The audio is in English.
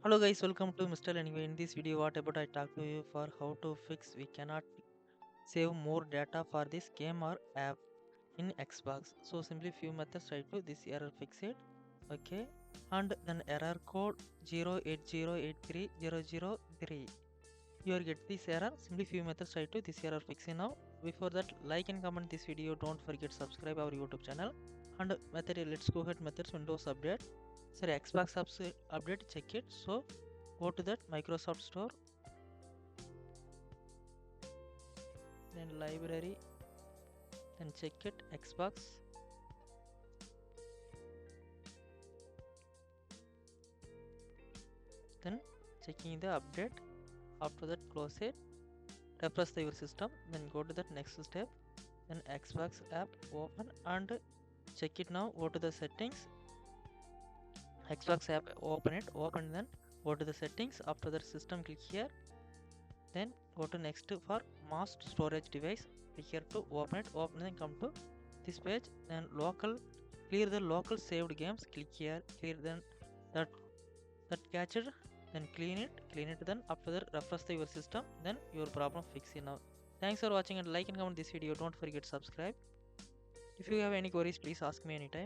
Hello guys, welcome to Mr. Anyway. In this video, what about I talk to you for how to fix we cannot save more data for this game or app in Xbox. So simply few methods try to this error fix it. Okay, and then error code 0x80830003. You will get this error. Simply few methods try to this error fixing now. Before that, like and comment this video. Don't forget subscribe our YouTube channel. And method, let's go ahead methods Windows update. Sorry, Xbox apps update, check it. So go to that Microsoft Store, then library, then check it Xbox, then checking the update. After that, close it, refresh your system, then go to that next step, then Xbox app open and check it now. Go to the settings, Xbox app open, then go to the settings. After that, system, click here, then go to next for masked storage device, click here to open it, then come to this page, then local, clear the local saved games, click here, clear then that catcher, then clean it, then after that refresh your system, then your problem fixed now. Thanks for watching and like and comment this video. Don't forget subscribe. If you have any queries, please ask me anytime.